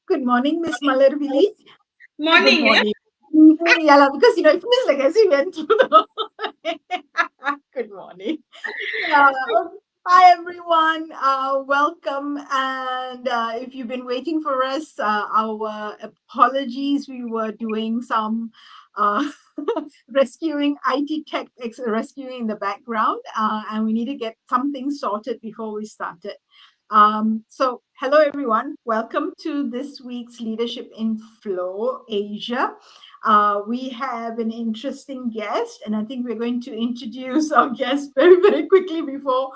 Good morning, Miss Malarvili. Morning. Good morning. Yeah, because it feels like as we went through the. Good morning. Hi everyone. Welcome. And if you've been waiting for us, our apologies. We were doing some rescuing IT tech, rescuing in the background, and we need to get something sorted before we started. So hello everyone, welcome to this week's Leadership in Flow Asia. We have an interesting guest, and I think we're going to introduce our guest very, very quickly before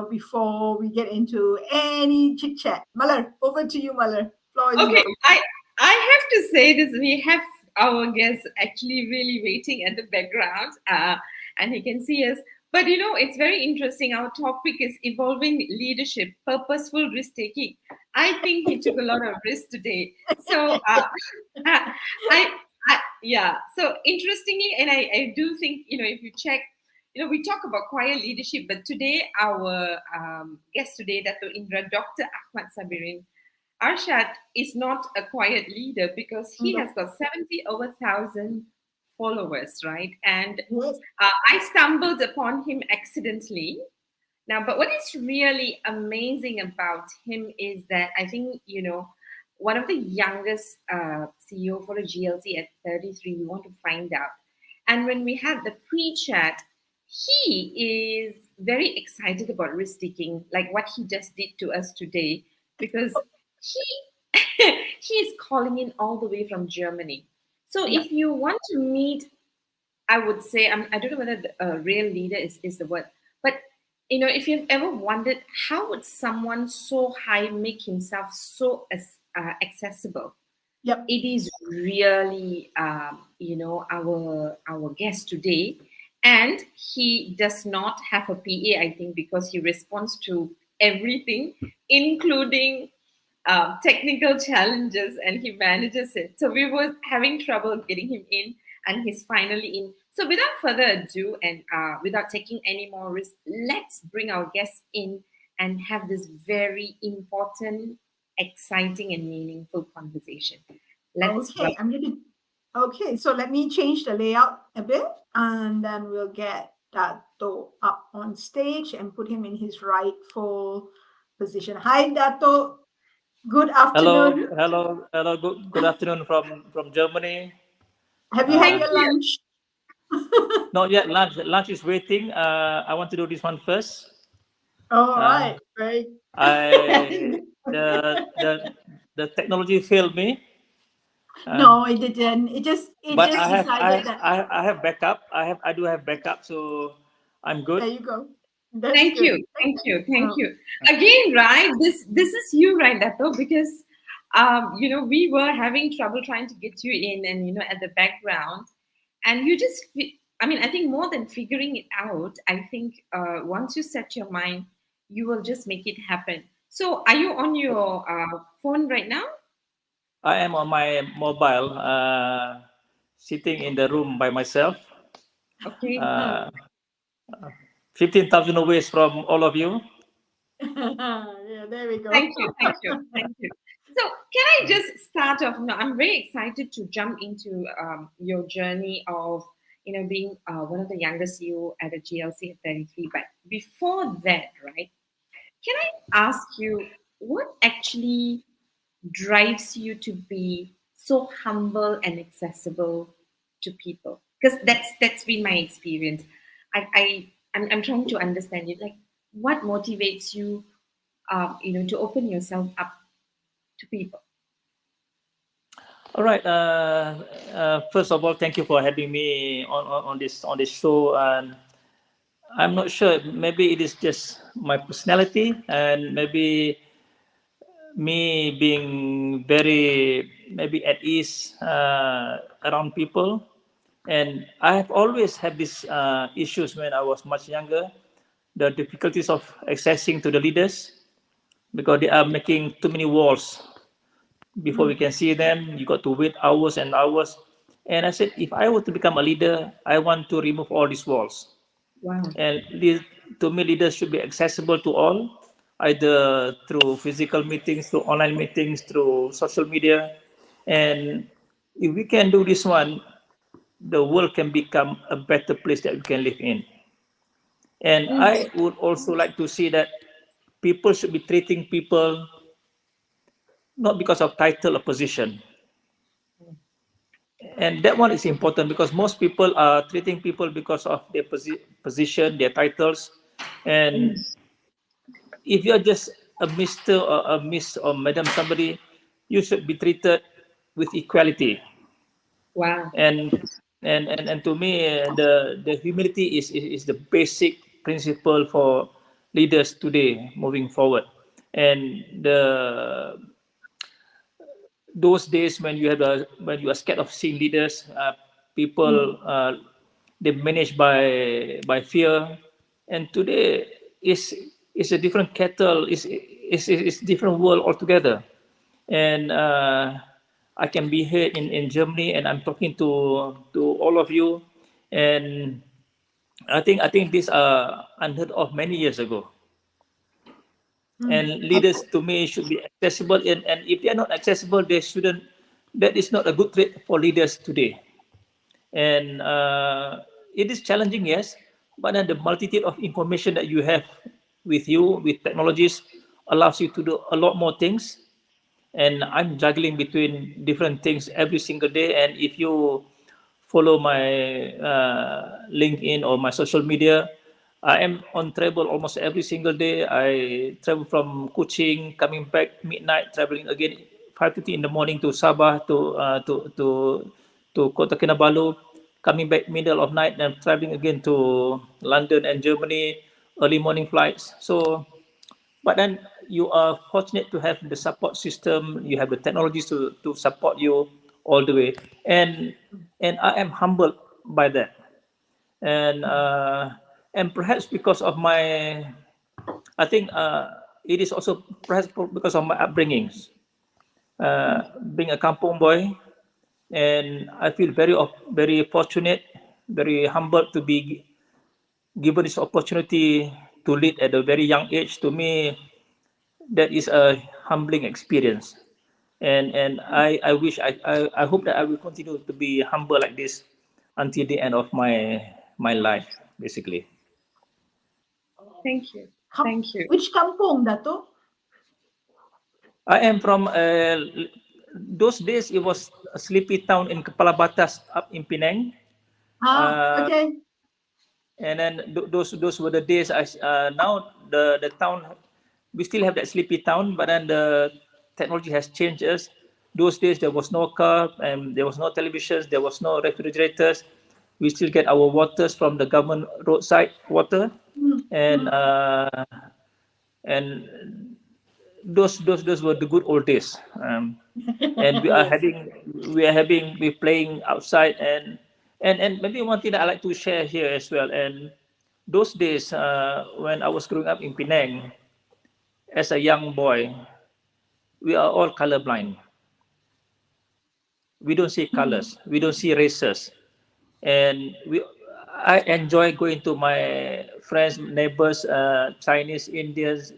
before we get into any chit chat. Malar, over to you, Malar. Floor is Okay, yours. I have to say this. We have our guests actually really waiting at the background, and he can see us. But it's very interesting. Our topic is evolving leadership, purposeful risk taking. I think he took a lot of risk today. So yeah. So interestingly, and I do think if you check, we talk about quiet leadership, but today our guest today, Dato Indera Dr. Ahmad Sabirin Arshad is not a quiet leader because he has got 70,000 followers, right? And I stumbled upon him accidentally. Now, but what is really amazing about him is that I think, one of the youngest CEO for a GLC at 33, we want to find out. And when we had the pre-chat, he is very excited about risk taking, like what he just did to us today, because he he is calling in all the way from Germany. So if you want to meet, I would say, I don't know whether a real leader is the word, but if you've ever wondered how would someone so high make himself so accessible, it is really our guest today. And he does not have a PA, I think, because he responds to everything, including technical challenges, and he manages it. So we were having trouble getting him in, and he's finally in. So without further ado, and without taking any more risk, let's bring our guests in and have this very important, exciting, and meaningful conversation. Let's Okay, so let me change the layout a bit, and then we'll get Dato up on stage and put him in his rightful position. Hi, Dato. Good afternoon. Hello. Good afternoon from Germany. Have you had your lunch? Not yet. Lunch is waiting. I want to do this one first. All right. Great. The technology failed me. No, it didn't. It just decided that. I have backup. I do have backup, so I'm good. There you go. Thank you. Again, right? This is you, right, Dato? Because we were having trouble trying to get you in, and at the background, and you just. I think more than figuring it out, I think once you set your mind, you will just make it happen. So, are you on your phone right now? I am on my mobile, sitting in the room by myself. Okay. 15,000 away from all of you. Yeah, there we go. Thank you. So, can I just start off? No, I'm very excited to jump into your journey of being one of the youngest CEO at a GLC at 33. But before that, right? Can I ask you what actually drives you to be so humble and accessible to people? Because that's been my experience. I'm trying to understand it. Like, what motivates you, to open yourself up to people? All right. First of all, thank you for having me on this show. And I'm not sure. Maybe it is just my personality, and maybe me being very maybe at ease around people. And I have always had these issues when I was much younger. The difficulties of accessing to the leaders because they are making too many walls before we can see them. You got to wait hours and hours. And I said, if I were to become a leader, I want to remove all these walls. Wow. And to me, leaders should be accessible to all, either through physical meetings, through online meetings, through social media. And if we can do this one, the world can become a better place that we can live in. And I would also like to see that people should be treating people not because of title or position. And that one is important because most people are treating people because of their position, their titles. And if you're just a Mr. or a Miss or Madam somebody, you should be treated with equality. Wow. And and to me, the humility is the basic principle for leaders today moving forward. And those days when when you are scared of seeing leaders, people they managed by fear, and today is a different kettle, is different world altogether. And I can be here in Germany, and I'm talking to all of you, and I think these are unheard of many years ago. And leaders to me should be accessible, and if they are not accessible, they shouldn't. That is not a good trait for leaders today. And it is challenging, yes, but then the multitude of information that you have with you with technologies allows you to do a lot more things. And I'm juggling between different things every single day. And if you follow my LinkedIn or my social media, I am on travel almost every single day. I travel from Kuching, coming back midnight, traveling again 5:30 in the morning to Sabah to Kota Kinabalu, coming back middle of night and traveling again to London and Germany, early morning flights. So but then you are fortunate to have the support system, you have the technologies to support you all the way. And I am humbled by that. And and perhaps because of my, I think it is also perhaps because of my upbringings. Being a kampong boy, and I feel very fortunate, very humbled to be given this opportunity to lead at a very young age. To me, that is a humbling experience. And I wish I hope that I will continue to be humble like this until the end of my life, basically. Thank you. Thank you. Which kampong, Dato? I am from those days it was a sleepy town in Kepala Batas up in Penang. Okay. And then those were the days. Now the town, we still have that sleepy town, but then the technology has changed us. Those days there was no car and there was no televisions, there was no refrigerators. We still get our waters from the government roadside water, and and those were the good old days. And we're playing outside, and maybe one thing that I like to share here as well. And those days when I was growing up in Penang as a young boy, we are all colorblind. We don't see colors, we don't see races, and I enjoy going to my friends, neighbors, Chinese, Indians.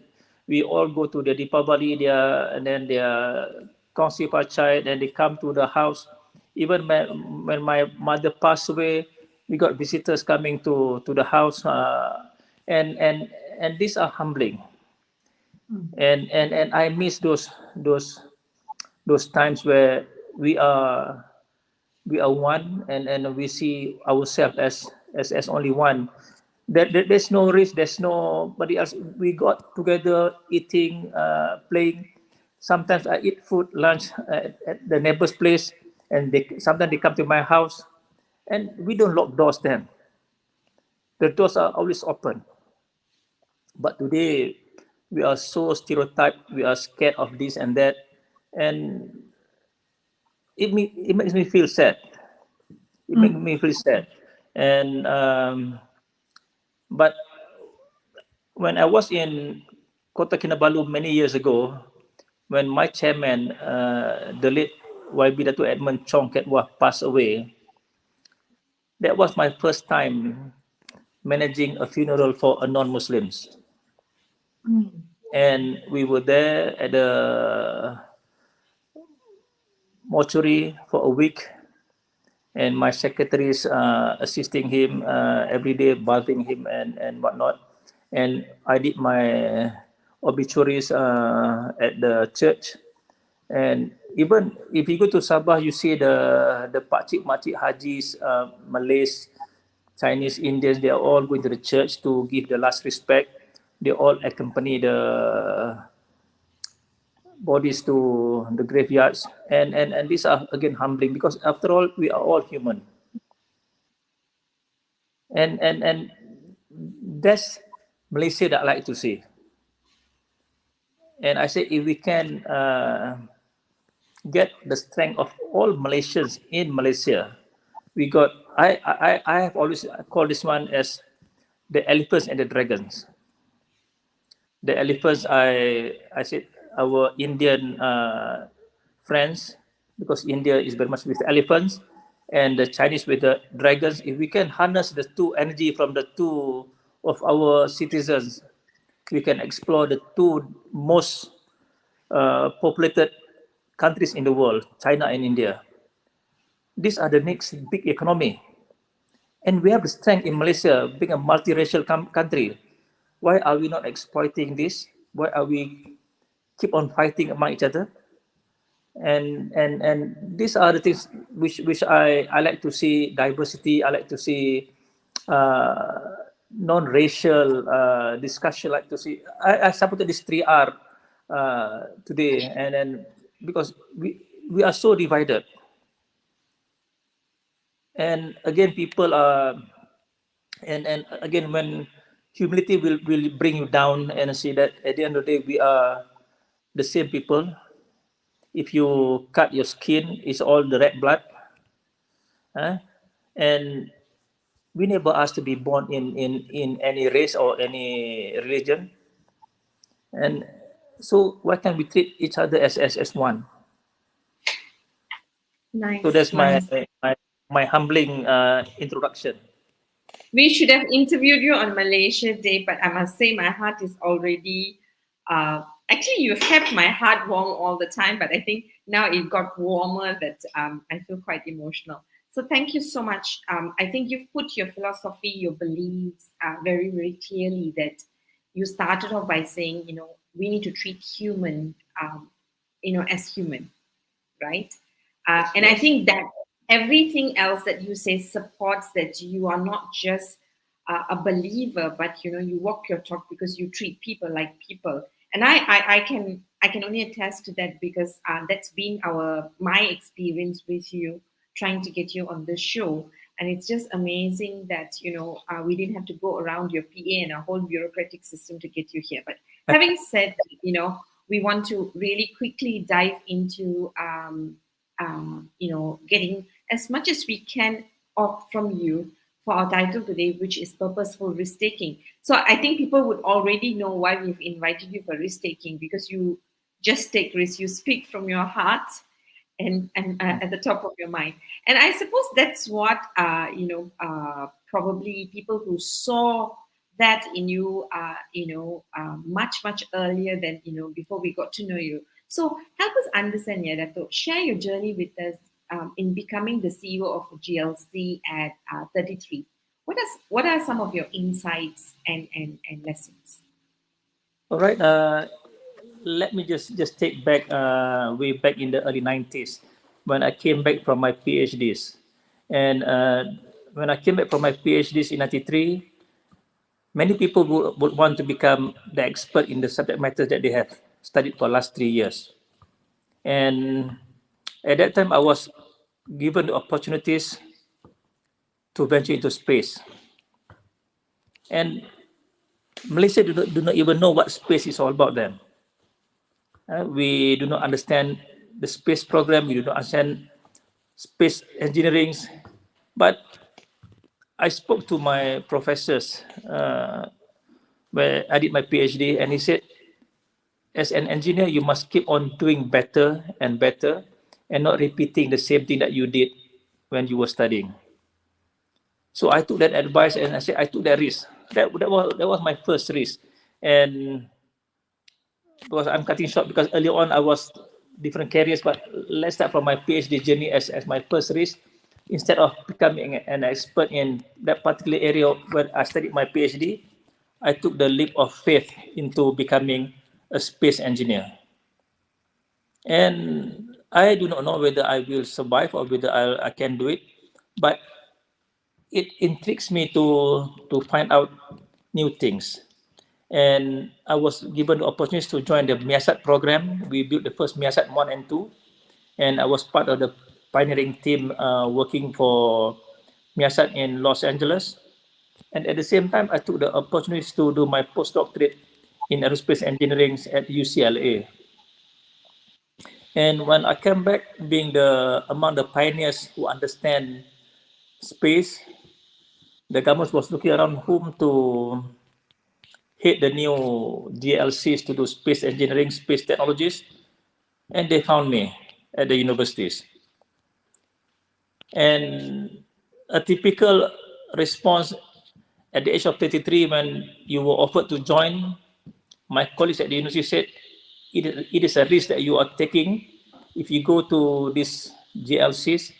We all go to the Deepavali there, and then their Kongsi Pachai, and they come to the house. Even when my mother passed away, we got visitors coming to the house, and and and these are humbling. And I miss those times where we are one, and we see ourselves as only one. There's no risk, there's nobody else. We got together eating, playing. Sometimes I eat food lunch at the neighbor's place, and sometimes they come to my house, and we don't lock doors then. The doors are always open. But today we are so stereotyped, we are scared of this and that, and it makes me feel sad. It makes me feel sad. And but when I was in Kota Kinabalu many years ago, when my chairman, the late YB Dato Edmund Chong Ketwa, passed away, that was my first time managing a funeral for a non-Muslims. And we were there at the mortuary for a week, and my secretaries assisting him every day, bathing him and whatnot. And I did my obituaries at the church. And even if you go to Sabah, you see the pakcik makcik hajis, Malays, Chinese, Indians, they are all going to the church to give the last respect. They all accompany the bodies to the graveyards, and these are again humbling, because after all we are all human, and that's Malaysia that I like to see. And I say, if we can get the strength of all Malaysians in Malaysia, we got. I have always called this one as the elephants and the dragons. The elephants, I said, our Indian friends, because India is very much with the elephants, and the Chinese with the dragons. If we can harness the two energy from the two of our citizens, we can explore the two most populated countries in the world, China and India. These are the next big economy. And we have the strength in Malaysia, being a multiracial country. Why are we not exploiting this? Why are we keep on fighting among each other? And these are the things which I like to see diversity. I like to see non-racial discussion. Like to see. I supported this 3R today, and then because we are so divided, and again people are, and again when humility will bring you down and see that at the end of the day we are the same people. If you cut your skin, it's all the red blood. Huh? And we never asked to be born in any race or any religion. And so why can't we treat each other as one? So Nice, that's my nice. my humbling introduction. We should have interviewed you on Malaysia Day, but I must say my heart is already. Actually, you've kept my heart warm all the time, but I think now it got warmer that I feel quite emotional. So thank you so much. I think you've put your philosophy, your beliefs very, very clearly. That you started off by saying, we need to treat human, as human, right? And I Yes. think that everything else that you say supports that you are not just a believer, but you walk your talk because you treat people like people. And I can only attest to that because that's been my experience with you trying to get you on the show. And it's just amazing that we didn't have to go around your PA and a whole bureaucratic system to get you here. But having said that, we want to really quickly dive into getting as much as we can off from you for our title today, which is purposeful risk taking. So I think people would already know why we've invited you for risk taking, because you just take risks, you speak from your heart and at the top of your mind. And I suppose that's what probably people who saw that in you, much earlier than before we got to know you. So help us understand, yeah, Dato. Share your journey with us in becoming the CEO of GLC at 33. What are some of your insights and lessons? All right. Let me just take back way back in the early 90s. when I came back from my PhDs. And when I came back from my PhDs in 93, many people would want to become the expert in the subject matter that they have studied for the last 3 years. And at that time, I was given the opportunities to venture into space. And Malaysia do not even know what space is all about then. We do not understand the space program, we do not understand space engineering. But I spoke to my professors where I did my PhD, and he said, as an engineer, you must keep on doing better and better and not repeating the same thing that you did when you were studying. So I took that advice and I said, I took that risk. That was my first risk. And because I'm cutting short, because earlier on I was different careers, but let's start from my PhD journey as my first risk. Instead of becoming an expert in that particular area where I studied my PhD, I took the leap of faith into becoming a space engineer. And I do not know whether I will survive or whether I can do it, but it intrigues me to find out new things. And I was given the opportunity to join the MIASAT program. We built the first MIASAT 1 and 2, and I was part of the pioneering team working for MIASAT in Los Angeles. And at the same time, I took the opportunity to do my postdoctorate in aerospace engineering at UCLA. And when I came back, being among the pioneers who understand space, the government was looking around whom to head the new GLCs to do space engineering, space technologies, and they found me at the universities. And a typical response at the age of 33, when you were offered to join, my colleagues at the university said, it is a risk that you are taking. If you go to these GLCs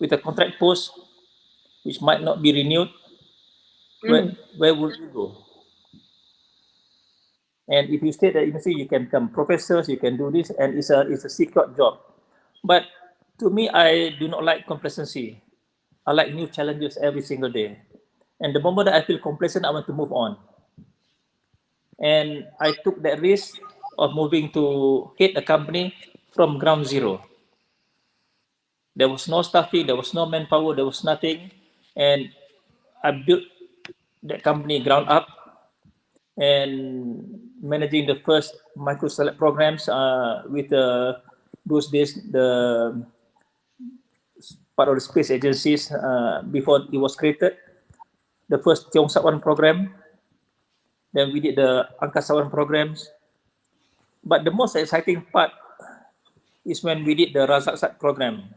with a contract post, which might not be renewed, where would you go? And if you stay at the university, you can become professors, you can do this, and it's a secret job. But to me, I do not like complacency. I like new challenges every single day. And the moment that I feel complacent, I want to move on. And I took that risk of moving to head a company from ground zero. There was no staffing, there was no manpower, there was nothing. And I built that company ground up and managing the first microsatellite programs with those days, the part of the space agencies before it was created. The first Tiongsak 1 program, then we did the Angkasa 1 programs. But the most exciting part is when we did the Razak program.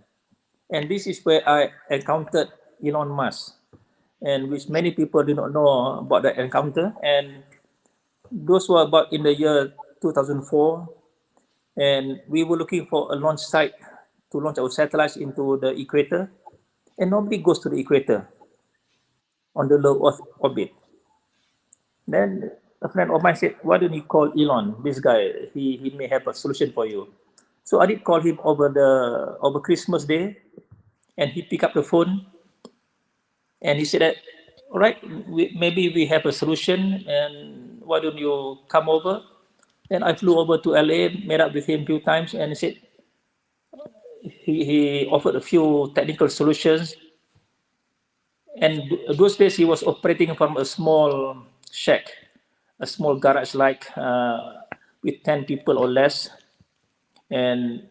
And this is where I encountered Elon Musk, and which many people do not know about that encounter. And those were about in the year 2004, and we were looking for a launch site to launch our satellites into the equator, and nobody goes to the equator on the low Earth orbit. Then a friend of mine said, why don't you call Elon, this guy, he may have a solution for you. So I did call him over Christmas Day, and he picked up the phone, and he said that, all right, maybe we have a solution, and why don't you come over? Then I flew over to LA, met up with him a few times, and he said he offered a few technical solutions. And those days he was operating from a small shack, a small garage like with 10 people or less. And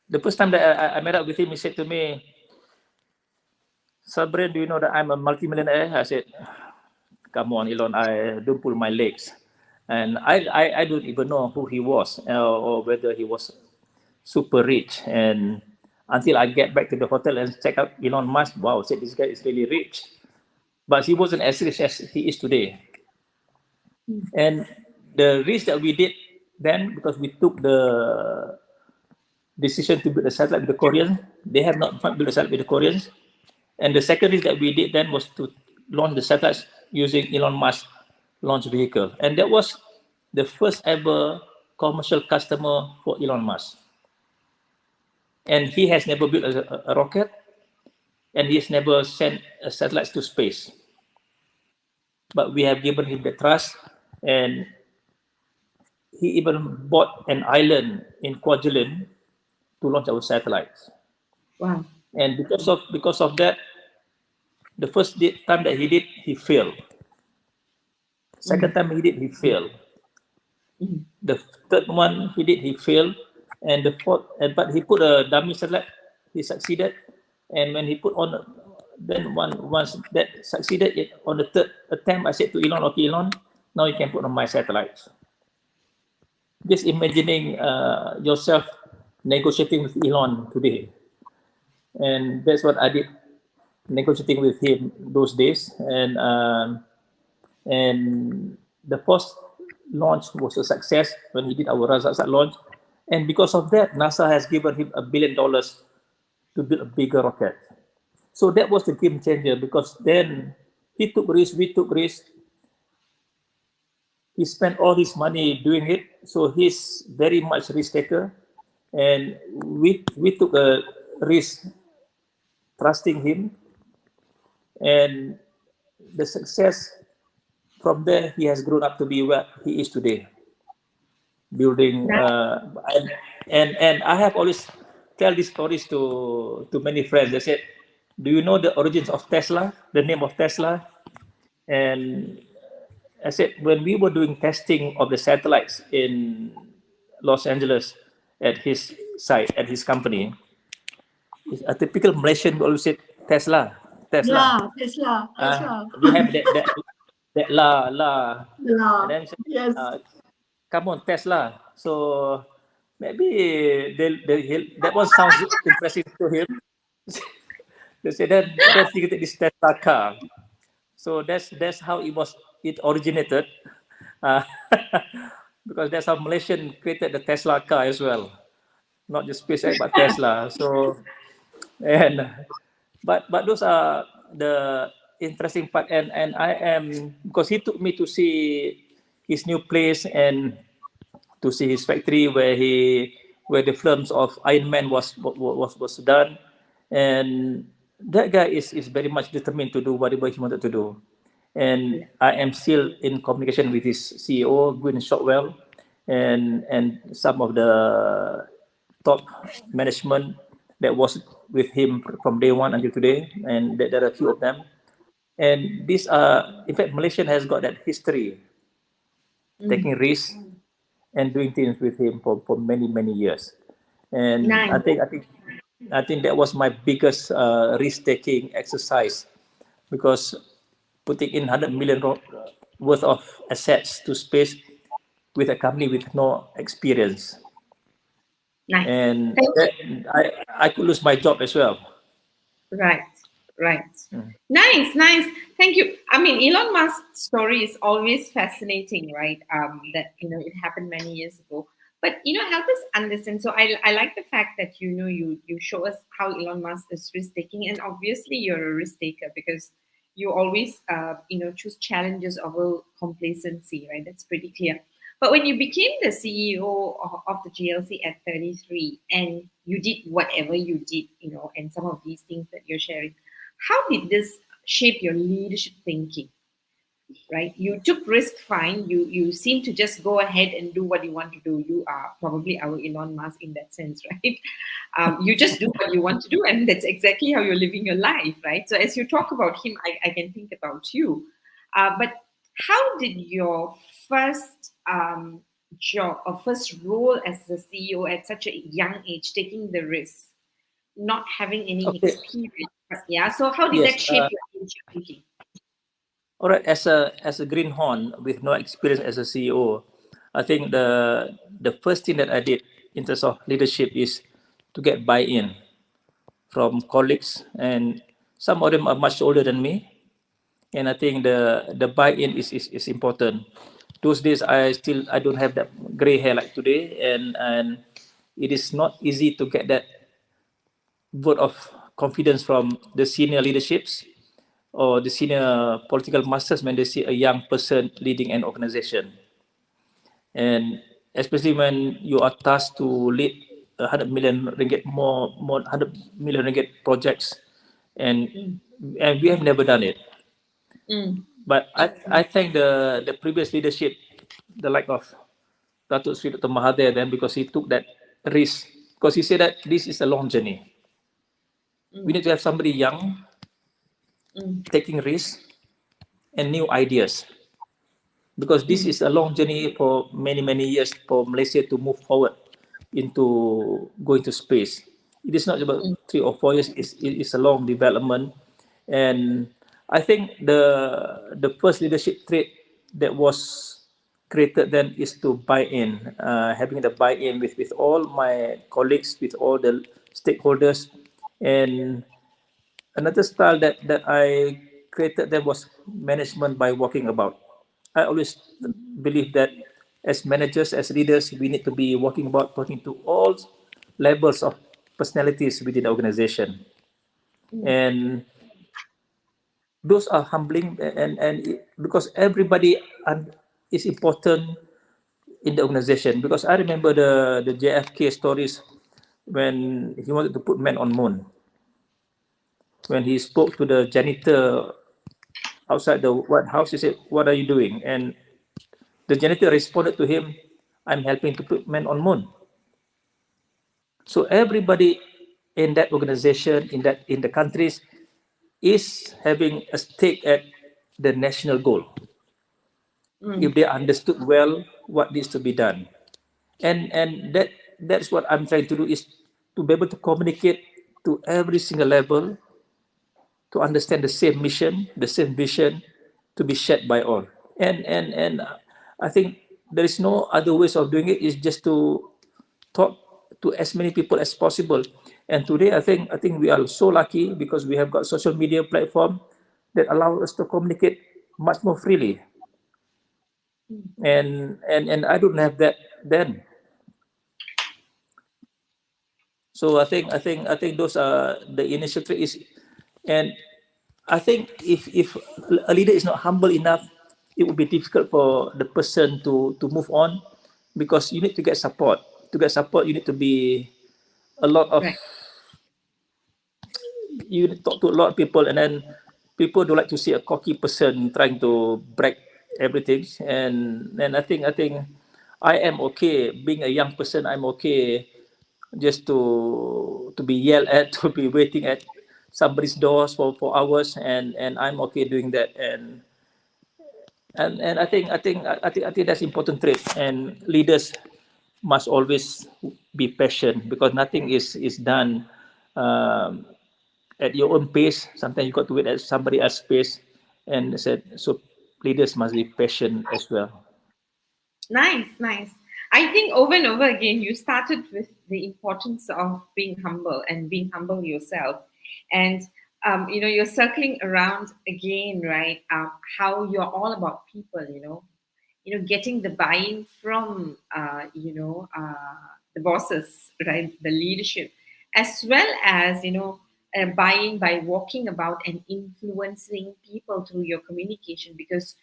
the first time that I met up with him, he said to me, Sabirin, do you know that I'm a multimillionaire? I said, come on, Elon, I don't pull my legs. And I don't even know who he was or whether he was super rich. And until I get back to the hotel and check out Elon Musk, wow, said this guy is really rich. But he wasn't as rich as he is today. And the risk that we did then, because we took the decision to build a satellite with the Koreans, they have not built a satellite with the Koreans. And the second risk that we did then was to launch the satellites using Elon Musk launch vehicle. And that was the first ever commercial customer for Elon Musk. and he has never built a rocket, and he has never sent a satellite to space. But we have given him the trust, and he even bought an island in Kwajalein to launch our satellites. Wow. And because of that, the first time that he did, he failed. Second time he did, he failed. The third one he did, he failed. And the fourth, but he put a dummy satellite, he succeeded. And when he put on, then once that succeeded, on the third attempt, I said to Elon, okay, Elon, now you can put on my satellites. Just imagining yourself negotiating with Elon today. And that's what I did, negotiating with him those days. And the first launch was a success when he did our Razak launch. And because of that, NASA has given him $1 billion to build a bigger rocket. So that was the game changer, because then he took risks, we took risks. He spent all his money doing it. So he's very much risk taker. And we took a risk trusting him. And the success from there, he has grown up to be where he is today. Building, and I have always tell these stories to many friends. They said, "Do you know the origins of Tesla? The name of Tesla?" And I said, when we were doing testing of the satellites in Los Angeles at his site, at his company, a typical Malaysian always said Tesla, Tesla. Yeah, Tesla, Tesla. We have that la, and Yeah, then say, yes. come on, Tesla. So maybe that one sounds interesting to him. They say then he get this Tesla car. So that's how it originated, uh, because that's how Malaysian created the Tesla car as well, not just SpaceX but Tesla. So and but those are the interesting part, and I am, because he took me to see his new place and to see his factory where the films of Iron Man was done, and that guy is very much determined to do whatever he wanted to do. And I am still in communication with his CEO, Gwyn Shotwell, and some of the top management that was with him from day one until today, and there are a few of them. And these are, in fact, Malaysian has got that history, taking risks and doing things with him for many years. And Nice. I think that was my biggest risk-taking exercise, because putting in 100 million worth of assets to space with a company with no experience, Nice. and Thank that, I could lose my job as well. Right, right. Nice. Thank you. I mean, Elon Musk's story is always fascinating, right? That it happened many years ago. But help us understand. So I like the fact that you show us how Elon Musk is risk taking, and obviously you're a risk taker because you always choose challenges over complacency, right? That's pretty clear. But when you became the CEO of the GLC at 33 and you did whatever you did, and some of these things that you're sharing, how did this shape your leadership thinking? Right? You took risk, fine. You seem to just go ahead and do what you want to do. You are probably our Elon Musk in that sense, right? You just do what you want to do, and that's exactly how you're living your life, right? So as you talk about him, I can think about you. But how did your first job or first role as the CEO at such a young age, taking the risk, not having any Okay. experience, yeah? So how did that Yes. shape your leadership thinking? All right. As a greenhorn with no experience as a CEO, I think the first thing that I did in terms of leadership is to get buy-in from colleagues, and some of them are much older than me, and I think the buy-in is important. Those days I don't have that gray hair like today, and it is not easy to get that vote of confidence from the senior leaderships or the senior political masters when they see a young person leading an organization. And especially when you are tasked to lead 100 million ringgit more 100 million ringgit projects, and Mm. and we have never done it. Mm. But I thank the previous leadership, the like of Dato Sri Dr. Mahathir, then, because he took that risk, because he said that this is a long journey. We Mm. need to have somebody young Mm. taking risks and new ideas, because this Mm. is a long journey for many years for Malaysia to move forward into going to space. It is not about Mm. 3 or 4 years. It's a long development, and I think the first leadership trait that was created then is to buy in, having the buy in with all my colleagues, with all the stakeholders, and another style that I created that was management by walking about. I always believe that as managers, as leaders, we need to be walking about, talking to all levels of personalities within the organization. Mm. And those are humbling, because everybody is important in the organization. Because I remember the JFK stories when he wanted to put man on moon. When he spoke to the janitor outside the White House, he said, "What are you doing?" And the janitor responded to him, "I'm helping to put men on moon." So everybody in that organization, in the countries, is having a stake at the national goal, if Mm. they understood well what needs to be done. And that's what I'm trying to do, is to be able to communicate to every single level, to understand the same mission, the same vision, to be shared by all. And I think there is no other ways of doing it. Is just to talk to as many people as possible. And today, I think we are so lucky because we have got social media platform that allow us to communicate much more freely. And I don't have that then. So I think those are the initial trait is, and I think if a leader is not humble enough, it would be difficult for the person to move on, because you need to get support. To get support, you need to be a lot of Right. you need to talk to a lot of people, and then people don't like to see a cocky person trying to brag everything. And I think I am okay being a young person. I'm okay just to be yelled at, to be waiting at somebody's doors for hours, and I'm okay doing that. And I think that's important trait. And leaders must always be patient, because nothing is done um, at your own pace. Sometimes you got to wait at somebody else's pace, and said so. Leaders must be patient as well. Nice, nice. I think over and over again, you started with the importance of being humble and being humble yourself. And, you're circling around again, right? How you're all about people, getting the buy-in from, the bosses, right? The leadership, as well as, buying by walking about and influencing people through your communication, because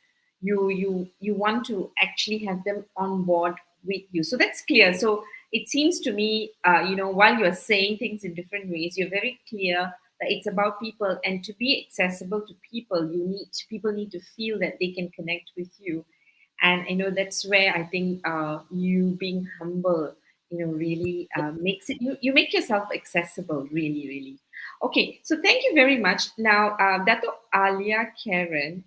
you want to actually have them on board with you. So that's clear. So it seems to me, while you're saying things in different ways, you're very clear that it's about people, and to be accessible to people, people need to feel that they can connect with you. And that's where I think you being humble, really makes it, you make yourself accessible, really, really. Okay, so thank you very much. Now, Dato Alia Karen,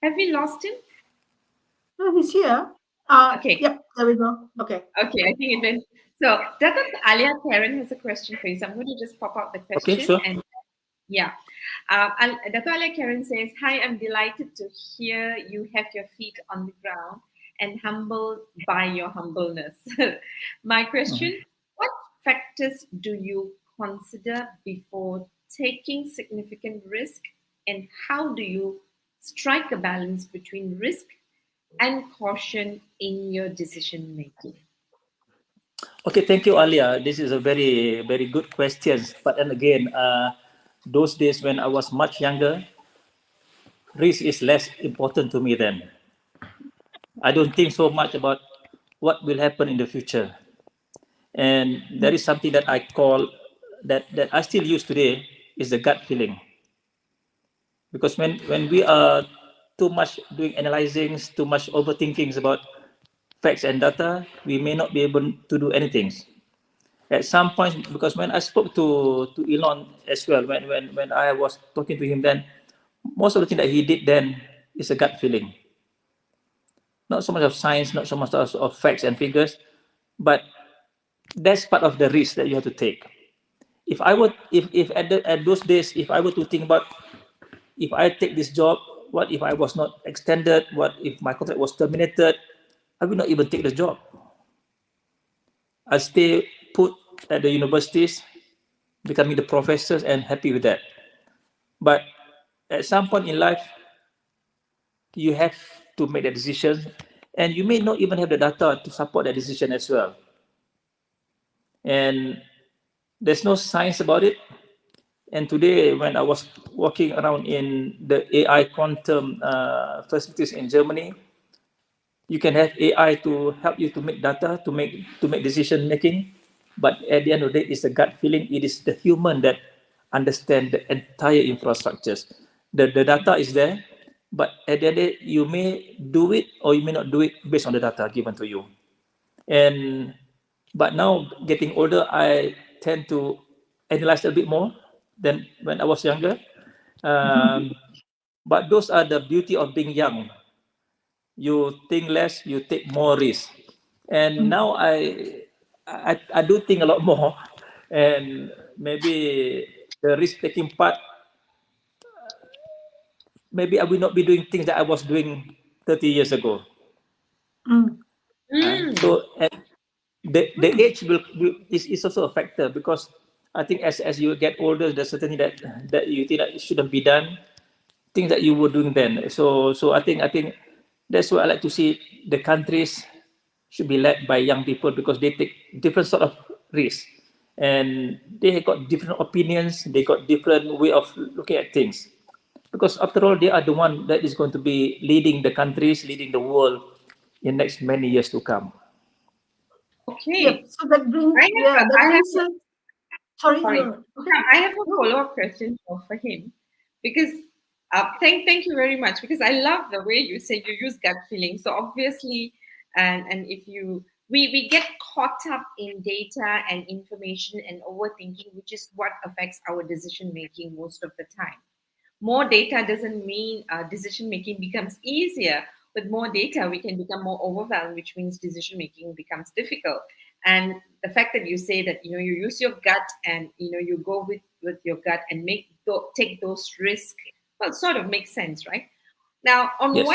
have we lost him? No, he's here. Okay, Yep, there we go. Okay. okay, I think it went. So, Dato Alia Karen has a question for you. So I'm going to just pop out the Okay, question sure. and yeah. Dato Alia Karen says, "Hi, I'm delighted to hear you have your feet on the ground and humbled by your humbleness. My question, what factors do you consider before taking significant risk, and how do you strike a balance between risk and caution in your decision making?" Okay, thank you, Alia. This is a very good question. But then again, those days when I was much younger, risk is less important to me then. I don't think so much about what will happen in the future. And that is something that I call, that I still use today, is the gut feeling. Because when we are too much doing analyzing, too much overthinking about facts and data, we may not be able to do anything. At some point, because when I spoke to Elon as well, when I was talking to him then, most of the thing that he did then is a gut feeling. Not so much of science, not so much of facts and figures, but that's part of the risk that you have to take. If I were, if at those days, if I were to think about, if I take this job, what if I was not extended? What if my contract was terminated? I would not even take the job. I stay put at the universities, becoming the professors, and happy with that. But at some point in life, you have to make a decision, and you may not even have the data to support that decision as well. And there's no science about it. And today, when I was walking around in the AI quantum facilities in Germany, you can have AI to help you to make data, to make decision making. But at the end of the day, it's a gut feeling. It is the human that understand the entire infrastructures. The data is there, but at the end of the day, you may do it or you may not do it based on the data given to you. And but now getting older, I tend to analyze a bit more than when I was younger. Um, but those are the beauty of being young. You think less, you take more risk. And now I do think a lot more, and maybe the risk taking part, maybe I will not be doing things that I was doing 30 years ago. Mm. So and the age is also a factor, because I think as you get older, there's certainly that you think that it shouldn't be done, things that you were doing then. So I think that's why I like to see the countries should be led by young people, because they take different sort of risks, and they got different opinions, they got different way of looking at things, because after all they are the one that is going to be leading the countries, leading the world in next many years to come. Yep. Okay. So that brings, I have yeah, a, that I have brings us. Sorry, sorry. no. Okay. Now, I have a No. follow-up question for him, because thank you very much, because I love the way you say you use gut feeling. So obviously, and if you we get caught up in data and information and overthinking, which is what affects our decision making most of the time. More data doesn't mean decision making becomes easier. With more data, we can become more overwhelmed, which means decision making becomes difficult. And the fact that you say that you use your gut, and you go with your gut and take those risks, well, sort of makes sense, right? Now, Yes,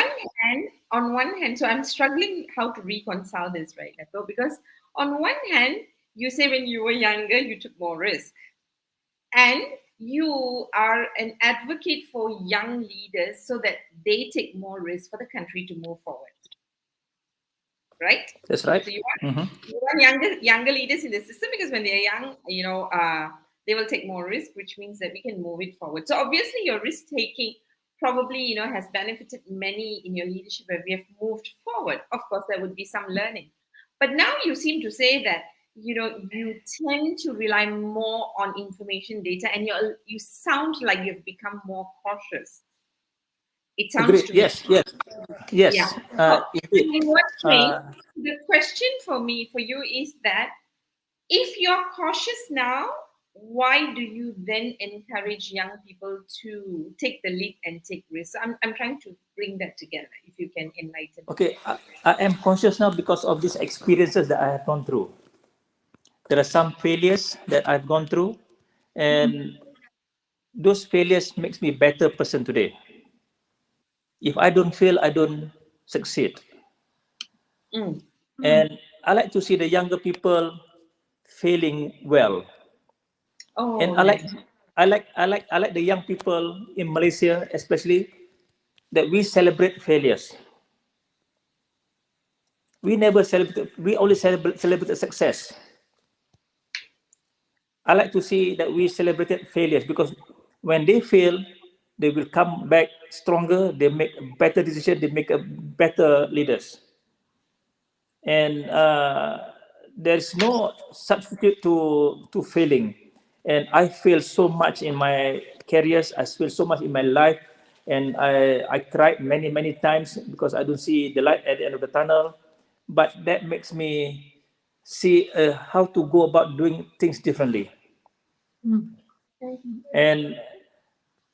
on one hand, so I'm struggling how to reconcile this, right, Dato? Because on one hand, you say when you were younger, you took more risk, and you are an advocate for young leaders so that they take more risk for the country to move forward, right? that's right. So Hmm. you want younger leaders in the system, because when they're young, they will take more risk, which means that we can move it forward. So obviously, your risk taking probably has benefited many in your leadership where we have moved forward. Of course, there would be some learning, but now you seem to say that you tend to rely more on information data, and you sound like you've become more cautious. It sounds Agreed. to me. Yes, yes, Yeah. yes. So, Indeed. in what way, Uh, the question for you is that if you're cautious now, why do you then encourage young people to take the lead and take risks? So I'm trying to bring that together, if you can enlighten me. okay, I am conscious now because of these experiences that I have gone through. There are some failures that I've gone through, and those failures makes me better person today. If I don't fail, I don't succeed. Mm. Mm. And I like to see the younger people failing well. And Oh, I like nice. I like the young people in Malaysia, especially, that we celebrate failures. We never celebrate. We only celebrate success. I like to see that we celebrated failures, because when they fail, they will come back stronger. They make a better decision. They make a better leaders. And there's no substitute to failing. And I fail so much in my careers. I fail so much in my life, and I tried many times because I don't see the light at the end of the tunnel. But that makes me see how to go about doing things differently. Mm. And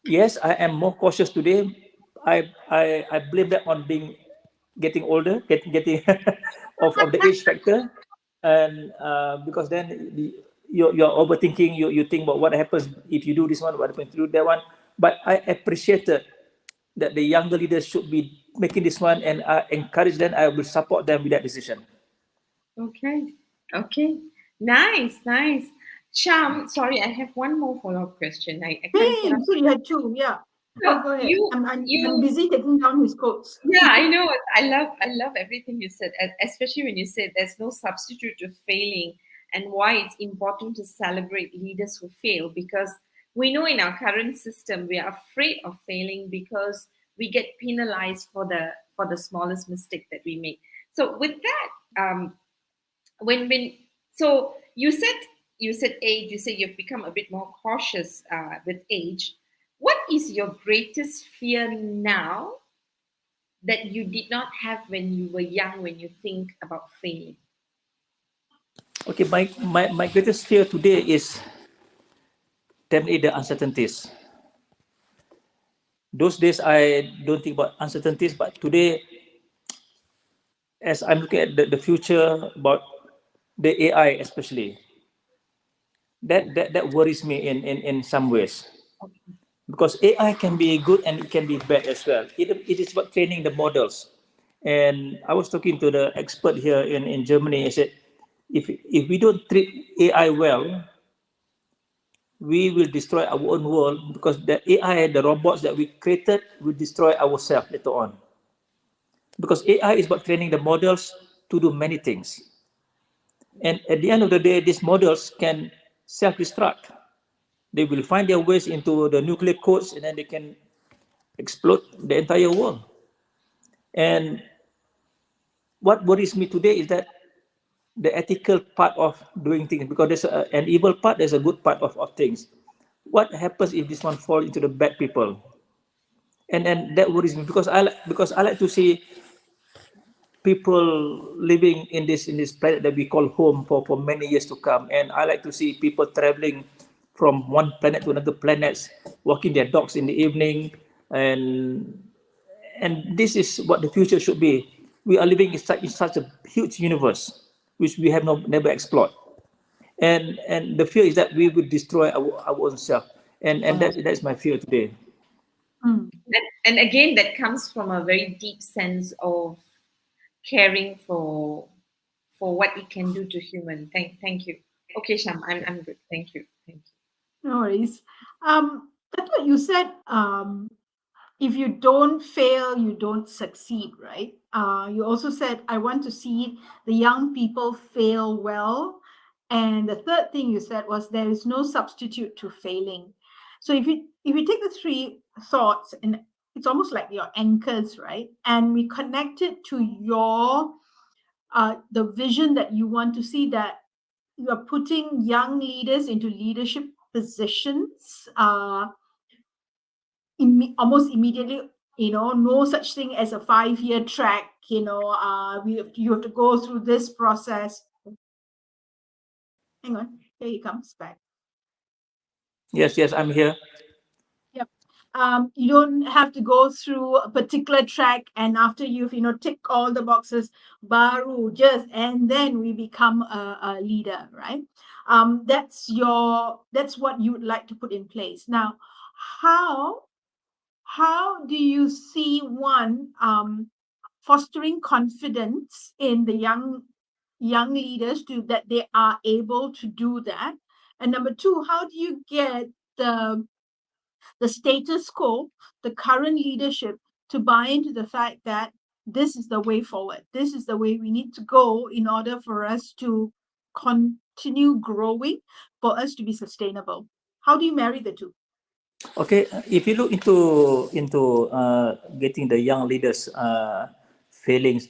yes, I am more cautious today. I blame that on being getting older, getting of the age factor, and because then you're overthinking. You think about what happens if you do this one, what happens if you do that one. But I appreciated that the younger leaders should be making this one, and I encourage them. I will support them with that decision. Okay. Okay. Nice. Nice. Sham, sorry, I have one more follow-up question. I can't Hey, cannot. so you had two, yeah. So Go ahead. you I'm you busy taking down his quotes. yeah, I know. I love everything you said, especially when you said there's no substitute to failing, and why it's important to celebrate leaders who fail, because we know in our current system we are afraid of failing because we get penalized for the smallest mistake that we make. So with that, when so you said age, you said you've become a bit more cautious with age. What is your greatest fear now that you did not have when you were young, when you think about failing? Okay, my greatest fear today is definitely the uncertainties. Those days I don't think about uncertainties, but today, as I'm looking at the future about the AI especially, that worries me in some ways. Because AI can be good and it can be bad as well. It is about training the models. And I was talking to the expert here in Germany. I said, if we don't treat AI well, we will destroy our own world because the AI, the robots that we created, will destroy ourselves later on. Because AI is about training the models to do many things. And at the end of the day, these models can self-destruct. They will find their ways into the nuclear codes and then they can explode the entire world. And what worries me today is that the ethical part of doing things, because there's an evil part, there's a good part of things. What happens if this one falls into the bad people? And that worries me because I like to see people living in this planet that we call home for many years to come. And I like to see people traveling from one planet to another planet, walking their dogs in the evening, and this is what the future should be. We are living in such a huge universe which we have never explored, and the fear is that we will destroy our own self, and that's my fear today. Mm. And again, that comes from a very deep sense of caring for what it can do to human. Thank you. Okay, Sham, I'm good. Thank you. Thank you. No worries. That's what you said. If you don't fail, you don't succeed, right? You also said, I want to see the young people fail well. And the third thing you said was there is no substitute to failing. So if you take the three thoughts, and it's almost like your anchors, right? And we connect it to your the vision that you want to see, that you are putting young leaders into leadership positions almost immediately. No such thing as a 5-year track. You have to go through this process. Hang on, here he comes back. Yes, I'm here. Yep. You don't have to go through a particular track, and after you've tick all the boxes, baru just, and then we become a leader, right? That's what you would like to put in place. Now, how do you see one fostering confidence in the young leaders that they are able to do that? And number two, how do you get the status quo, the current leadership, to buy into the fact that this is the way forward, this is the way we need to go in order for us to continue growing, for us to be sustainable? How do you marry the two? Okay, if you look into getting the young leaders failings,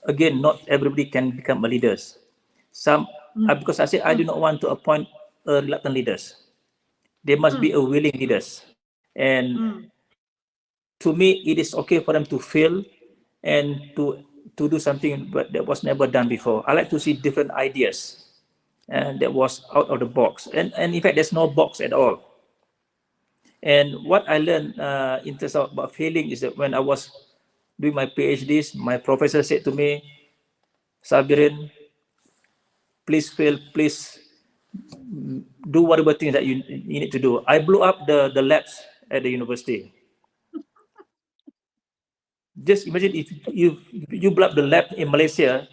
again, not everybody can become a leaders. Some mm, because I say I do mm, not want to appoint reluctant leaders. They must be mm, a willing leaders. And mm, to me, it is okay for them to fail and to do something but that was never done before. I like to see different ideas and that was out of the box. And in fact, there's no box at all. And what I learned in terms of about failing is that when I was doing my PhDs, my professor said to me, Sabirin, please fail, please do whatever things that you need to do. I blew up the labs at the university. Just imagine if you blow up the lab in Malaysia,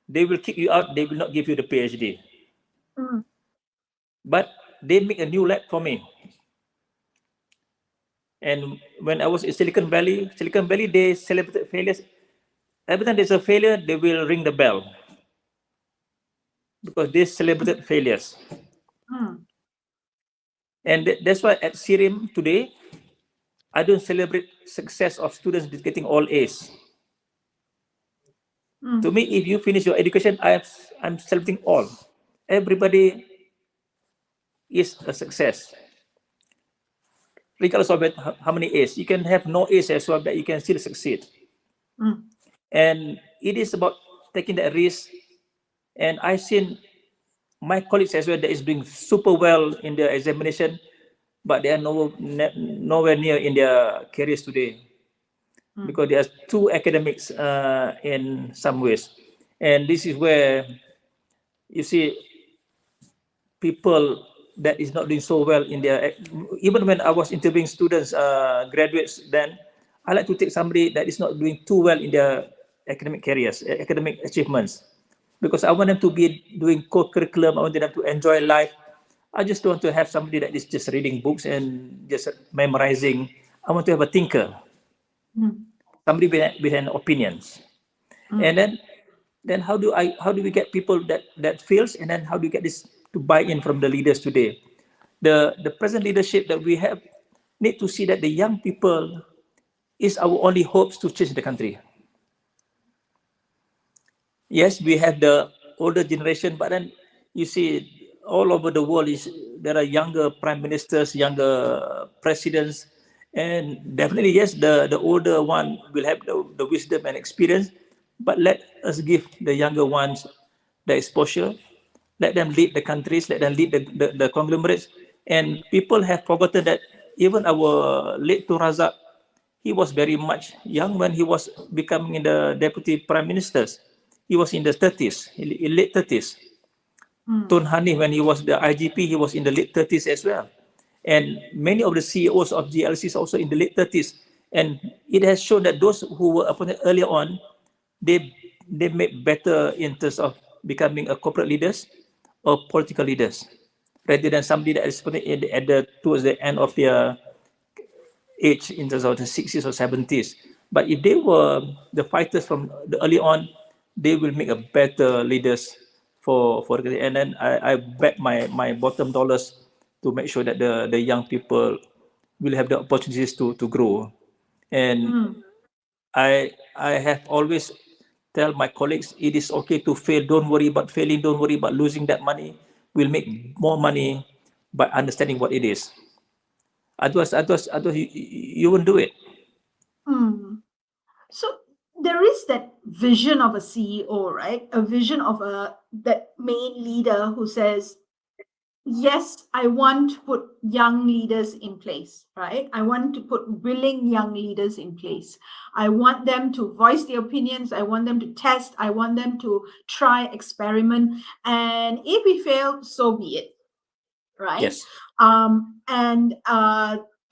they will kick you out, they will not give you the PhD. mm, But they make a new lab for me. And when I was in Silicon Valley, they celebrated failures. Every time there's a failure, they will ring the bell because they celebrated failures. mm, And that's why at CRIM today, I don't celebrate success of students getting all A's. To mm, me, if you finish your education, I'm celebrating all. Everybody is a success, regardless of how many A's. You can have no A's as well, but you can still succeed. mm, And it is about taking that risk. And I've seen my colleagues as well that is doing super well in their examination, but they are nowhere near in their careers today mm, because they are too academics in some ways. And this is where you see people that is not doing so well in their, even when I was interviewing students, graduates, then I like to take somebody that is not doing too well in their academic careers, academic achievements, because I want them to be doing co-curriculum. I want them to enjoy life. I just don't want to have somebody that is just reading books and just memorizing. I want to have a thinker, mm, somebody with an opinions. And mm, then how do we get people that fails, and then how do we get this to buy in from the leaders today? The present leadership that we have need to see that the young people is our only hopes to change the country. Yes, we have the older generation, but then you see all over the world is there are younger prime ministers, younger presidents, and definitely yes, the older one will have the wisdom and experience, but let us give the younger ones the exposure, let them lead the countries, let them lead the conglomerates, and people have forgotten that even our late Turazak, he was very much young when he was becoming the deputy prime ministers. He was in the 30s, in late 30s. mm, Tun Hanif, when he was the IGP, he was in the late 30s as well. And many of the CEOs of GLCs also in the late 30s. And it has shown that those who were appointed earlier on, they made better in terms of becoming a corporate leaders or political leaders, rather than somebody that is appointed towards the end of their age in terms of the 60s or 70s. But if they were the fighters from the early on, they will make a better leaders for the, and then I bet my bottom dollars to make sure that the young people will have the opportunities to grow. And mm, I have always tell my colleagues it is okay to fail. Don't worry about failing. Don't worry about losing that money. We'll make more money by understanding what it is. Otherwise, you won't do it. mm. So there is that vision of a CEO, right? A vision of a that main leader who says, yes, I want to put young leaders in place, right? I want to put willing young leaders in place. I want them to voice their opinions. I want them to test. I want them to try, experiment. And if we fail, so be it, right? Yes. And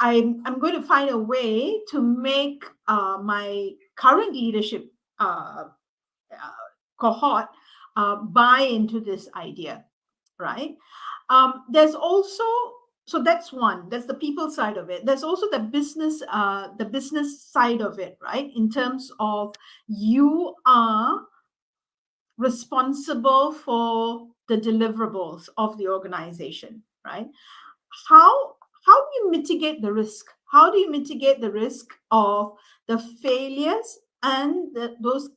I'm going to find a way to make my current leadership cohort buy into this idea, right? There's also, so that's one, that's the people side of it. There's also the business side of it, right? In terms of you are responsible for the deliverables of the organization, right? how how do you mitigate the risk? How do you mitigate the risk of the failures and those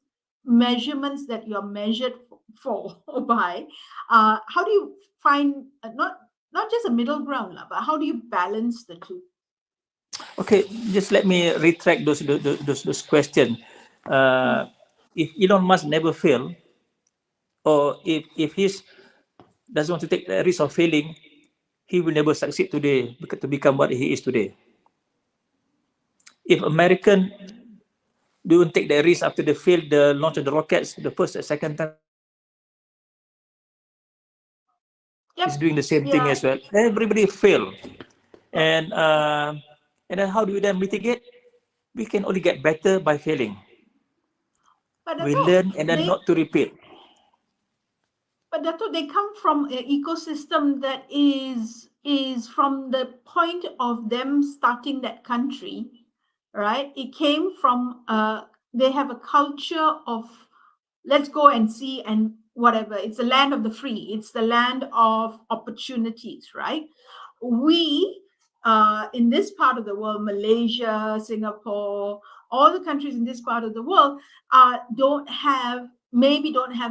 measurements that you're measured fall by. How do you find not just a middle ground, but how do you balance the two? Okay, just let me retract those questions. Mm. Uh, if Elon Musk never fail, or if he's doesn't want to take the risk of failing, he will never succeed today to become what he is today. If American don't take the risk after they failed the launch of the rockets the first and second time, is Yep. doing the same thing Yeah. as well. Everybody fail, and uh, and then how do we then mitigate? We can only get better by failing. But We Dato, learn and then they not to repeat. they come from an ecosystem that is from the point of them starting that country, right? It came from they have a culture of let's go and see and whatever. It's the land of the free. It's the land of opportunities, right? We in this part of the world, Malaysia, Singapore, all the countries in this part of the world don't have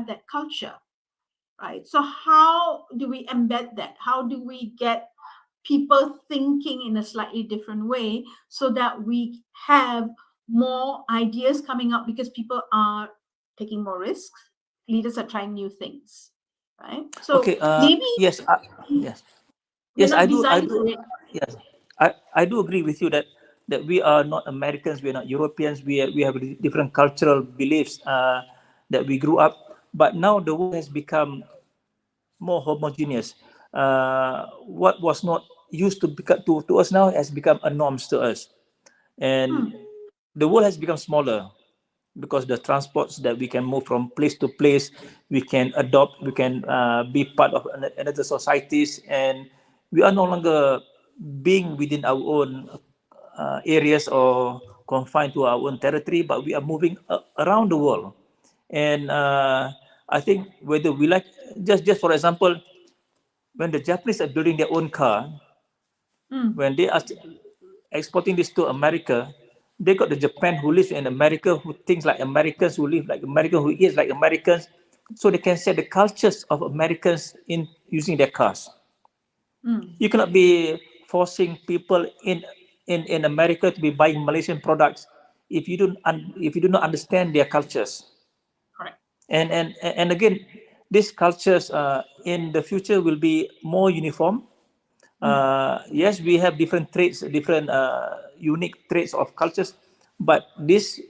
that culture, right? So how do we embed that? How do we get people thinking in a slightly different way so that we have more ideas coming up because people are taking more risks, leaders are trying new things, right? So Okay. maybe Yes. Yes. we're Yes. I not do. I designed do. for it. Yes. I do agree with you that we are not Americans. We are not Europeans. We have different cultural beliefs that we grew up. But now the world has become more homogeneous. What was not used to become to us now has become a norms to us, and Hmm, the world has become smaller because the transports that we can move from place to place, we can adopt, we can be part of another societies, and we are no longer being within our own areas or confined to our own territory, but we are moving around the world. And I think whether we like, just for example, when the Japanese are building their own car, hmm, when they are exporting this to America, they got the Japan who lives in America, who thinks like Americans, who live like Americans, who eats like Americans, so they can set the cultures of Americans in using their cars. hmm. You cannot be forcing people in America to be buying Malaysian products if you don't if you do not understand their cultures. Correct. And again, these cultures in the future will be more uniform. Hmm, Yes, we have different traits, different unique traits of cultures, but this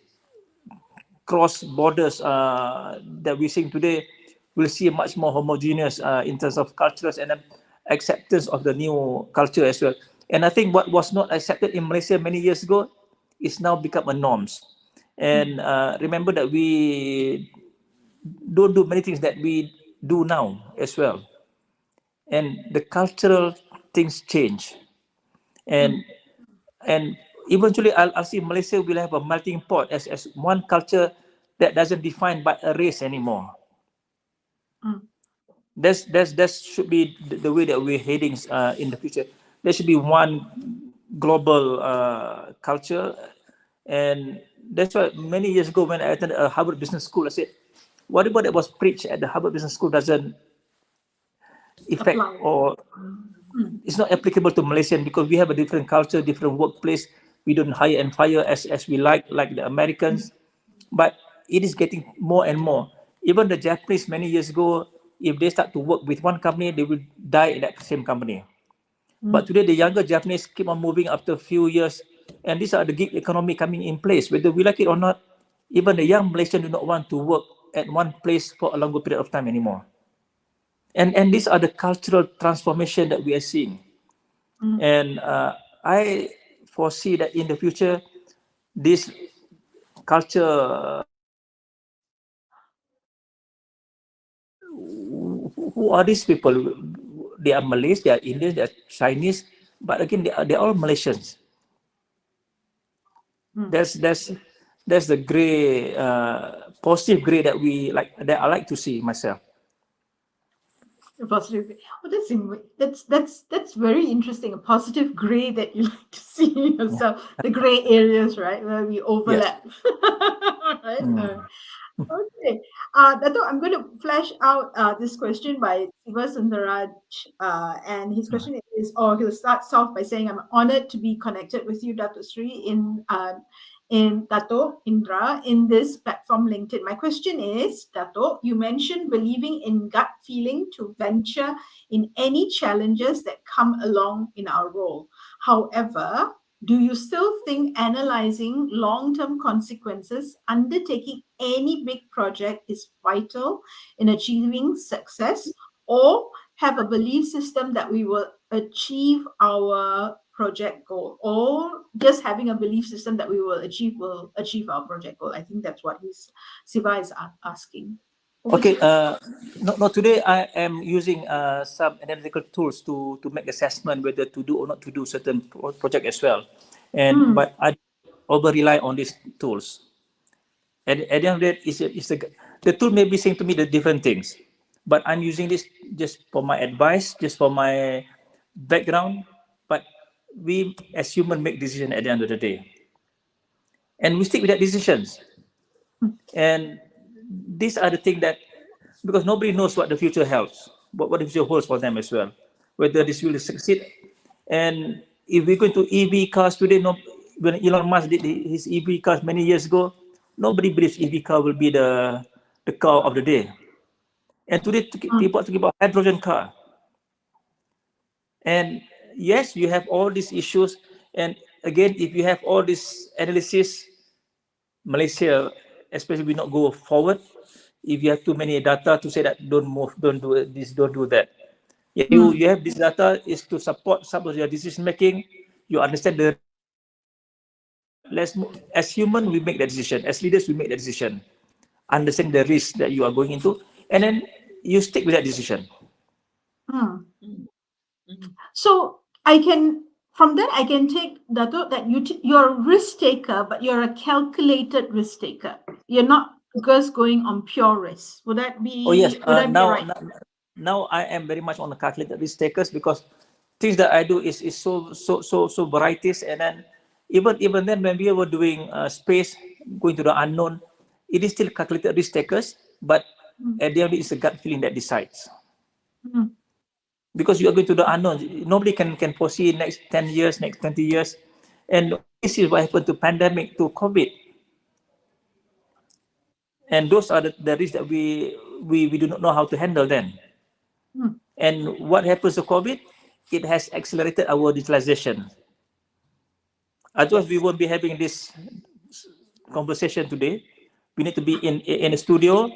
cross borders that we're seeing today will see much more homogeneous in terms of cultures and acceptance of the new culture as well. And I think what was not accepted in Malaysia many years ago is now become a norms. hmm, And remember that we don't do many things that we do now as well. And the cultural things change. hmm, And and eventually I'll see Malaysia will have a melting pot as one culture that doesn't define by a race anymore. hmm. That should be the way that we're heading in the future. There should be one global culture, and that's why many years ago when I attended a Harvard Business School, I said, whatever that was preached at the Harvard Business School doesn't affect Apply. or Hmm, it's not applicable to Malaysian because we have a different culture, different workplace. We don't hire and fire as we like the hmm, Americans, but it is getting more and more. Even the Japanese many years ago, if they start to work with one company, they will die in that same company. But hmm, today, the younger Japanese keep on moving after a few years, and these are the gig economy coming in place. Whether we like it or not, even the young Malaysian do not want to work at one place for a longer period of time anymore. And these are the cultural transformation that we are seeing. hmm. And I foresee that in the future, this culture, who are these people? They are Malays, they are Indians, they are Chinese, but again, they are all Malaysians. Hmm. That's the gray, positive gray that we like, that I like to see myself. A positive gray. Oh, that's very interesting. A positive gray that you like to see in Yeah. yourself. The gray areas, right, where we Yes. overlap. Right. Mm. Okay. Dato, I'm going to flesh out this question by Siva Sundaraj. And his question is, or he'll start off by saying, I'm honored to be connected with you, Dato Sri, in Dato Indra, in this platform LinkedIn. My question is, Dato, you mentioned believing in gut feeling to venture in any challenges that come along in our role. However, do you still think analyzing long-term consequences, undertaking any big project is vital in achieving success, or have a belief system that we will achieve our project goal, or just having a belief system that we will achieve our project goal? I think that's what Siva is asking. Over to Okay, you. no, today I am using some analytical tools to make assessment whether to do or not to do certain project as well, and Mm, but I over rely on these tools. At the end of the day, the tool may be saying to me the different things, but I'm using this just for my advice, just for my background. But we as human make decision at the end of the day, and we stick with that decisions. And these are the things that, because nobody knows what the future holds, what the future holds for them as well, whether this will succeed. And if we go into EV cars today, no, when Elon Musk did his EV cars many years ago, nobody believes EV car will be the car of the day. And today mm, people are talking about hydrogen car. And yes, you have all these issues. And again, if you have all this analysis, Malaysia, especially, will not go forward if you have too many data to say that don't move, don't do this, don't do that. Yeah, mm, you have this data is to support some of your decision making. You understand the risk, but let's move. As human, we make that decision. As leaders, we make that decision. Understand the risk that you are going into, and then you stick with that decision. mm. Mm, mhm. So from that I can take Dato that you're a risk taker, but you're a calculated risk taker. You're not just going on pure risk. Would that Oh yes, be would I be right? now I am very much on the calculated risk takers, because things that I do is so varieties. And then even then, when we were doing space, going to the unknown, it is still calculated risk takers. But Mm, at the end, it's a gut feeling that decides, mm, because you are going to the unknown. Nobody can foresee next 10 years, next 20 years, and this is what happened to pandemic, to COVID. And those are the risks that we do not know how to handle then. mm. And what happens to COVID? It has accelerated our digitalization. Otherwise, we Yes. won't be having this conversation today. We need to be in a studio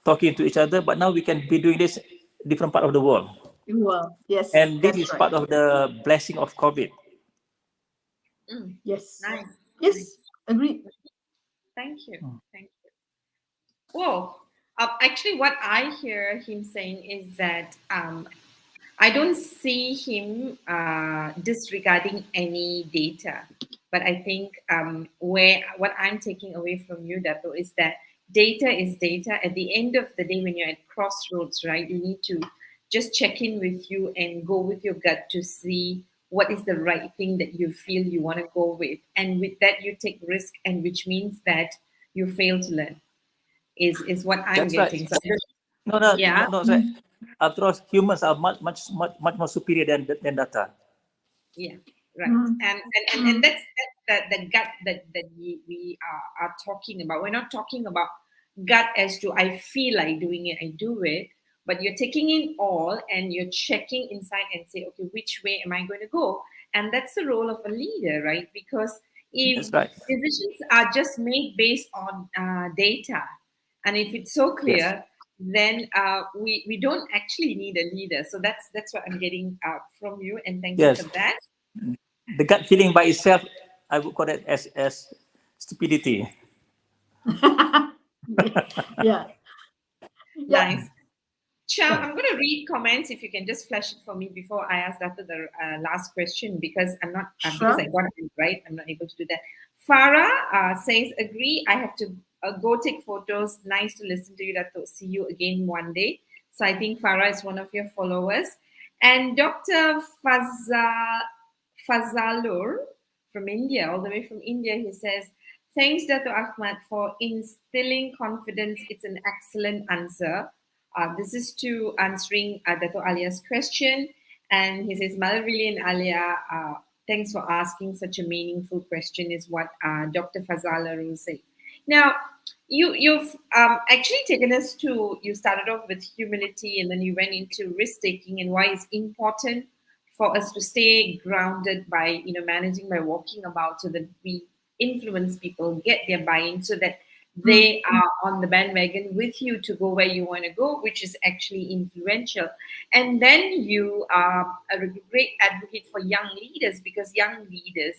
talking to each other, but now we can be doing this different part of the world. Well, yes, And this that's is right. part of the blessing of COVID. Mm. Yes. Nice, Yes. nice. Agreed. Thank you. Thank you. Well, actually, what I hear him saying is that I don't see him disregarding any data, but I think where what I'm taking away from you, Dato, is that data is data. At the end of the day, when you're at crossroads, right, you need to just check in with you and go with your gut to see what is the right thing that you feel you want to go with, and with that, you take risk, and which means that you fail to learn. Is what I'm That's right. getting. So, No, yeah. no. Right. After all, humans are much more superior than data. Yeah, right. Mm, And mm, that's the gut that we are talking about. We're not talking about gut as to I feel like doing it, I do it, but you're taking in all and you're checking inside and say, okay, which way am I going to go? And that's the role of a leader, right? Because if That's right. decisions are just made based on data, and if it's so Yes. clear, then we don't actually need a leader. So that's what I'm getting from you, and thank you for Yes. that. The gut feeling by itself, I would call it as stupidity. mm. Yeah. Yeah. Nice. Cham, I'm going to read comments if you can just flash it for me before I ask after the last question, because I'm not because I Sure. got it right. I'm not able to do that. Farah says, agree. I have to go take photos. Nice to listen to you. That see you again one day. So I think Farah is one of your followers. And Dr. Fazalur from India, all the way from India, he says, Thanks, Dato Ahmad, for instilling confidence. It's an excellent answer. This is to answering Dato Alia's question. And he says, Malarilli and Alia, thanks for asking such a meaningful question, is what Dr. Fazal Arul said. Now, you've actually taken us to, you started off with humility and then you went into risk taking and why it's important for us to stay grounded by, managing by walking about so that we influence people, get their buy-in so that they are on the bandwagon with you to go where you want to go, which is actually influential. And then you are a great advocate for young leaders because young leaders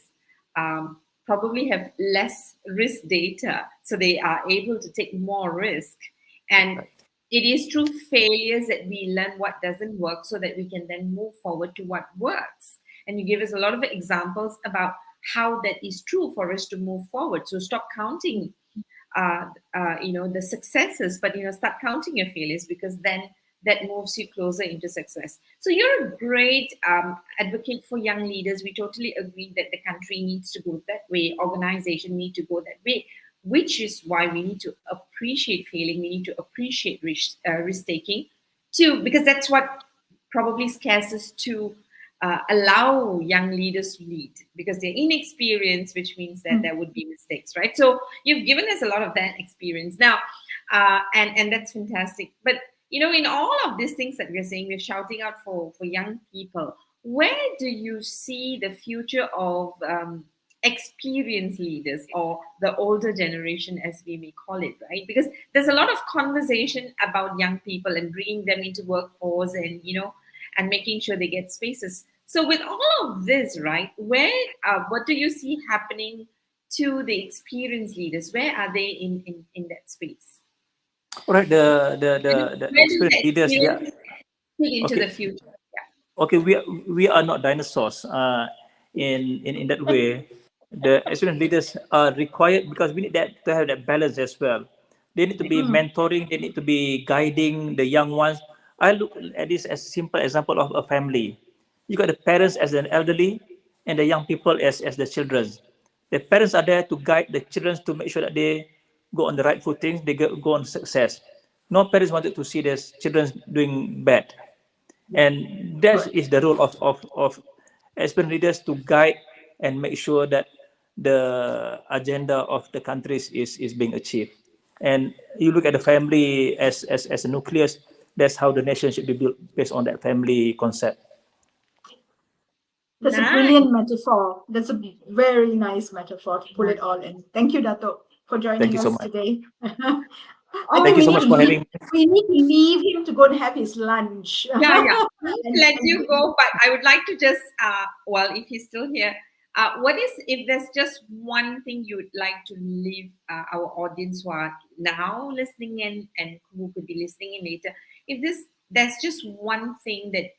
probably have less risk data, so they are able to take more risk. And it is through failures that we learn what doesn't work so that we can then move forward to what works. And you give us a lot of examples about how that is true for us to move forward. So stop counting, the successes, but start counting your failures because then that moves you closer into success. So you're a great advocate for young leaders. We totally agree that the country needs to go that way, organization need to go that way, which is why we need to appreciate failing. We need to appreciate risk taking too, because that's what probably scares us to allow young leaders to lead because they're inexperienced, which means that there would be mistakes, right? So you've given us a lot of that experience now, and that's fantastic. But in all of these things that we're saying, we're shouting out for young people. Where do you see the future of experienced leaders or the older generation, as we may call it, right? Because there's a lot of conversation about young people and bringing them into workforce and, and making sure they get spaces. So with all of this, right, what do you see happening to the experienced leaders? Where are they in that space? All right, the experienced leaders, yeah. Into the future. Okay, we are not dinosaurs. In that way, the experienced leaders are required because we need that to have that balance as well. They need to be mentoring. They need to be guiding the young ones. I look at this as a simple example of a family. You got the parents as an elderly, and the young people as the children. The parents are there to guide the children to make sure that they go on the right footing. They go on success. No parents wanted to see their children doing bad. And that is the role of experienced leaders to guide and make sure that the agenda of the countries is being achieved. And you look at the family as a nucleus, that's how the nation should be built based on that family concept. That's a brilliant metaphor. That's a very nice metaphor to pull it all in. Thank you, Dato, for joining us today. Thank you so much for having me. We need to leave him to go and have his lunch. Yeah. Let you go, but I would like to just, if he's still here, what is, if there's just one thing you would like to leave our audience who are now listening in and who could be listening in later, there's just one thing that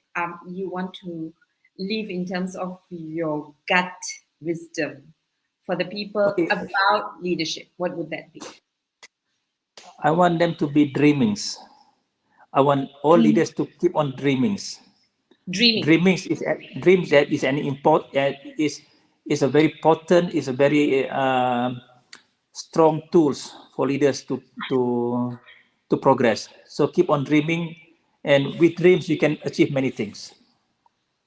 you want to leave in terms of your gut wisdom for the people about leadership, what would that be? I want them to be dreamings. I want all leaders to keep on dreamings. Dreaming is an important is a very potent, is a very strong tools for leaders to progress. So keep on dreaming, and with dreams you can achieve many things.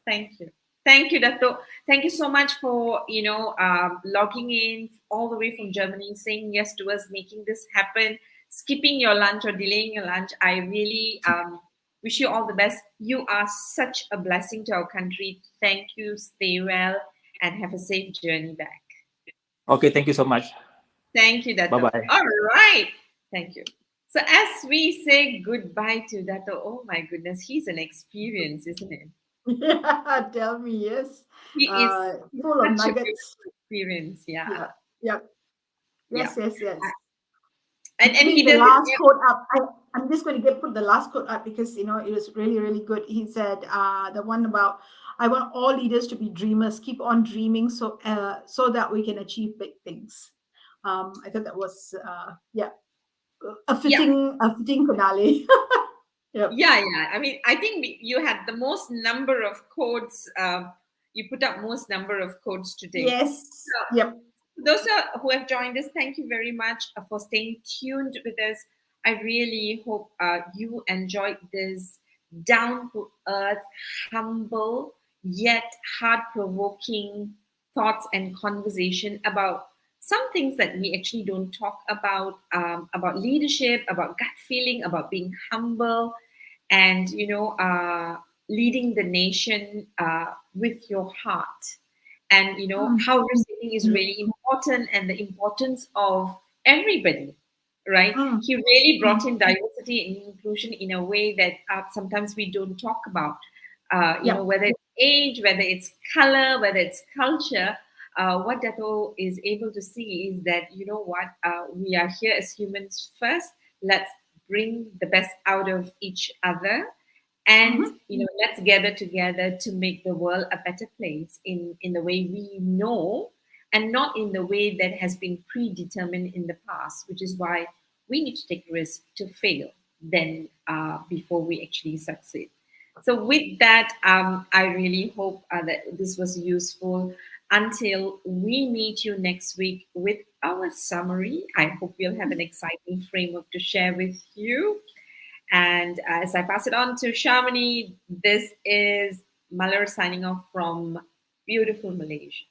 Thank you, Dato. Thank you so much for logging in all the way from Germany, saying yes to us, making this happen, skipping your lunch or delaying your lunch. I really wish you all the best. You are such a blessing to our country. Thank you. Stay well and have a safe journey back. Okay, thank you so much. Thank you, Dato. Bye-bye. All right. Thank you. So as we say goodbye to Dato, oh my goodness, he's an experience, isn't it? Yeah, tell me, yes. He is full of nuggets. Experience, yeah. Yes. And he the last quote up. I'm just going to put the last quote up because it was really, really good. He said the one about, I want all leaders to be dreamers. Keep on dreaming so that we can achieve big things. I thought that was a fitting finale. Yep. Yeah. I mean, I think you had the most number of quotes. You put up most number of quotes today. Yes. Yep. those who have joined us, thank you very much for staying tuned with us. I really hope you enjoyed this down to earth, humble, yet heart provoking thoughts and conversation about some things that we actually don't talk about leadership, about gut feeling, about being humble, and leading the nation with your heart, and how receiving is Mm, really important, and the importance of everybody, right? mm, He really mm. brought in diversity and inclusion in a way that sometimes we don't talk about, Yep. whether it's age, whether it's color, whether it's culture. What Dato is able to see is that, we are here as humans first. Let's bring the best out of each other, and Mhm. let's gather together to make the world a better place in the way we know, and not in the way that has been predetermined in the past, which is why we need to take risks to fail then before we actually succeed. So with that, I really hope that this was useful. Until we meet you next week with our summary, I hope we'll have an exciting framework to share with you. And as I pass it on to Shamini, this is Malar signing off from beautiful Malaysia.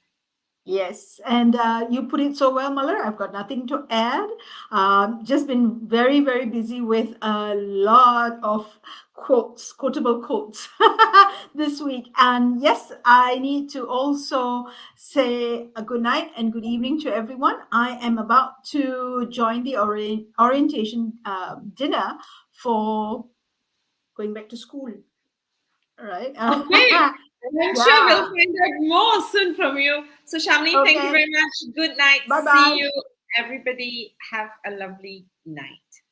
Yes, and you put it so well, Muller. I've got nothing to add. Just been very, very busy with a lot of quotes, quotable quotes this week. And yes, I need to also say a good night and good evening to everyone. I am about to join the orientation dinner for going back to school. All right. Okay. And I'm sure we'll Yeah. find out more soon from you. So, Shamini, thank you Okay. very much. Good night. Bye See bye. you. Everybody, have a lovely night.